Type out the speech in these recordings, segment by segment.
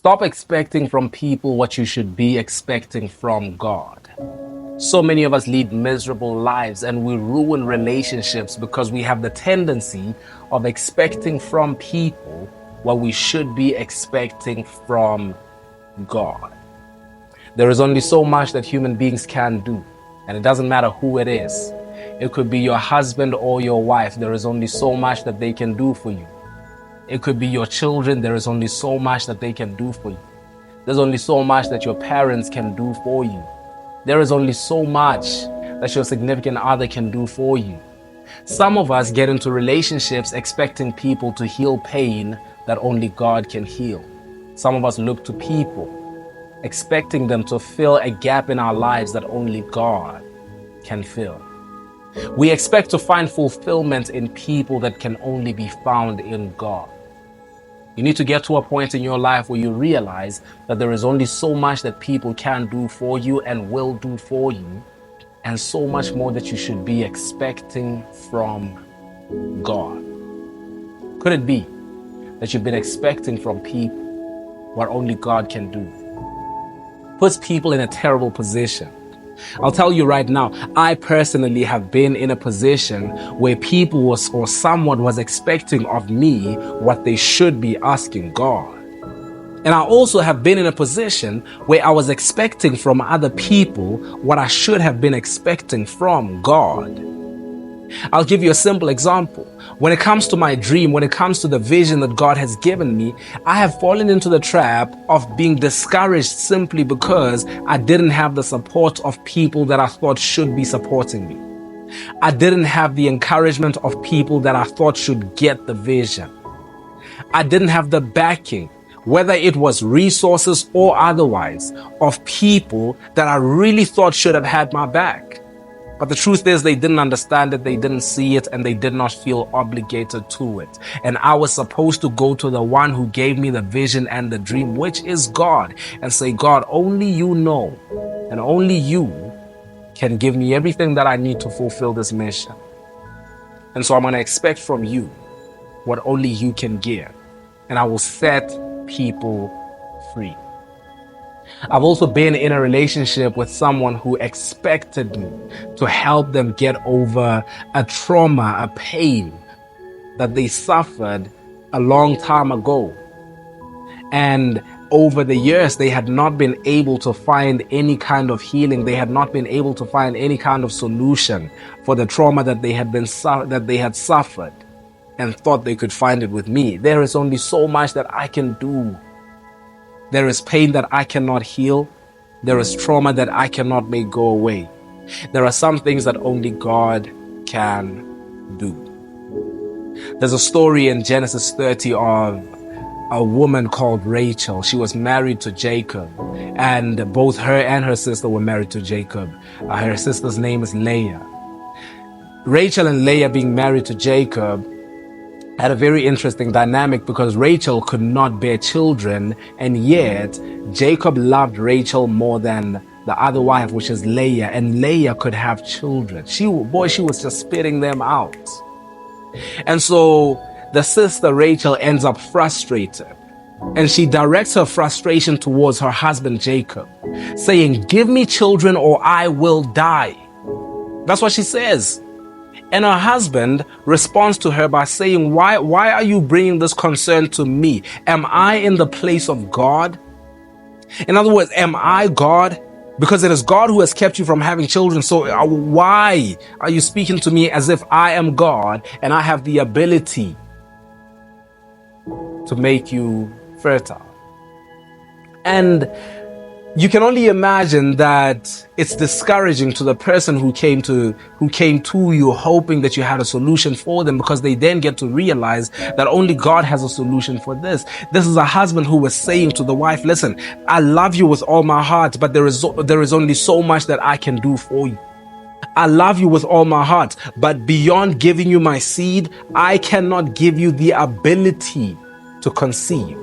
Stop expecting from people what you should be expecting from God. So many of us lead miserable lives and we ruin relationships because we have the tendency of expecting from people what we should be expecting from God. There is only so much that human beings can do, and it doesn't matter who it is. It could be your husband or your wife. There is only so much that they can do for you. It could be your children. There is only so much that they can do for you. There's only so much that your parents can do for you. There is only so much that your significant other can do for you. Some of us get into relationships expecting people to heal pain that only God can heal. Some of us look to people expecting them to fill a gap in our lives that only God can fill. We expect to find fulfillment in people that can only be found in God. You need to get to a point in your life where you realize that there is only so much that people can do for you and will do for you, and so much more that you should be expecting from God. Could it be that you've been expecting from people what only God can do? Puts people in a terrible position. I'll tell you right now, I personally have been in a position where people or someone was expecting of me what they should be asking God. And I also have been in a position where I was expecting from other people what I should have been expecting from God. I'll give you a simple example. When it comes to my dream, when it comes to the vision that God has given me, I have fallen into the trap of being discouraged simply because I didn't have the support of people that I thought should be supporting me. I didn't have the encouragement of people that I thought should get the vision. I didn't have the backing, whether it was resources or otherwise, of people that I really thought should have had my back. But the truth is they didn't understand it, they didn't see it, and they did not feel obligated to it. And I was supposed to go to the one who gave me the vision and the dream, which is God, and say, God, only you know, and only you can give me everything that I need to fulfill this mission. And so I'm going to expect from you what only you can give, and I will set people free. I've also been in a relationship with someone who expected me to help them get over a trauma, a pain that they suffered a long time ago. And over the years, they had not been able to find any kind of healing. They had not been able to find any kind of solution for the trauma that they had suffered, and thought they could find it with me. There is only so much that I can do. There is pain that I cannot heal. There is trauma that I cannot make go away. There are some things that only God can do. There's a story in Genesis 30 of a woman called Rachel. She was married to Jacob, and both her and her sister were married to Jacob. Her sister's name is Leah. Rachel and Leah being married to Jacob had a very interesting dynamic because Rachel could not bear children, and yet Jacob loved Rachel more than the other wife, which is Leah, and Leah could have children. She was just spitting them out. And so the sister Rachel ends up frustrated, and she directs her frustration towards her husband Jacob, saying, "Give me children or I will die." That's what she says. And her husband responds to her by saying, why are you bringing this concern to me? Am I in the place of God? In other words, am I God? Because it is God who has kept you from having children. So why are you speaking to me as if I am God and I have the ability to make you fertile? And you can only imagine that it's discouraging to the person who came to you hoping that you had a solution for them, because they then get to realize that only God has a solution for this. This is a husband who was saying to the wife, listen, I love you with all my heart, but there is only so much that I can do for you. I love you with all my heart, but beyond giving you my seed, I cannot give you the ability to conceive.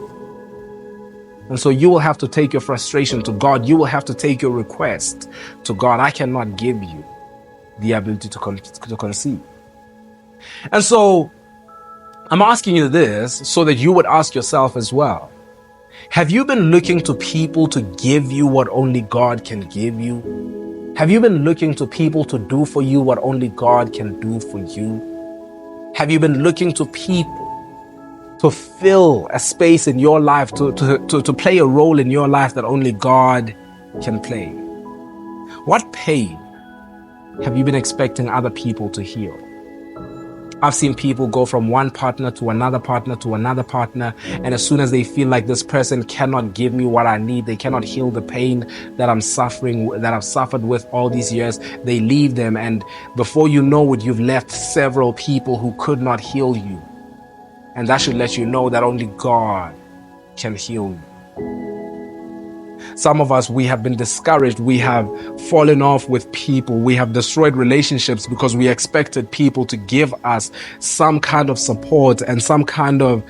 And so you will have to take your frustration to God. You will have to take your request to God. I cannot give you the ability to conceive. And so I'm asking you this so that you would ask yourself as well. Have you been looking to people to give you what only God can give you? Have you been looking to people to do for you what only God can do for you? Have you been looking to people to fill a space in your life, to play a role in your life that only God can play? What pain have you been expecting other people to heal? I've seen people go from one partner to another partner to another partner, and as soon as they feel like this person cannot give me what I need, they cannot heal the pain that I'm suffering, that I've suffered with all these years, they leave them, and before you know it, you've left several people who could not heal you. And that should let you know that only God can heal you. Some of us, we have been discouraged. We have fallen off with people. We have destroyed relationships because we expected people to give us some kind of support and some kind of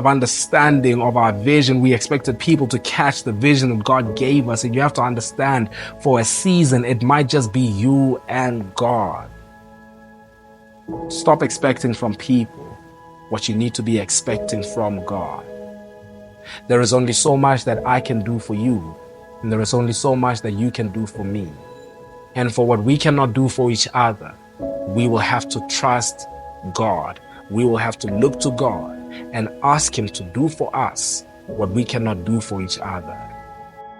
understanding of our vision. We expected people to catch the vision that God gave us. And you have to understand, for a season, it might just be you and God. Stop expecting from people what you need to be expecting from God. There is only so much that I can do for you, and there is only so much that you can do for me. And for what we cannot do for each other, we will have to trust God. We will have to look to God and ask Him to do for us what we cannot do for each other.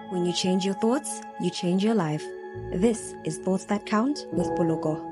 When you change your thoughts, you change your life. This is Thoughts That Count with Poloko.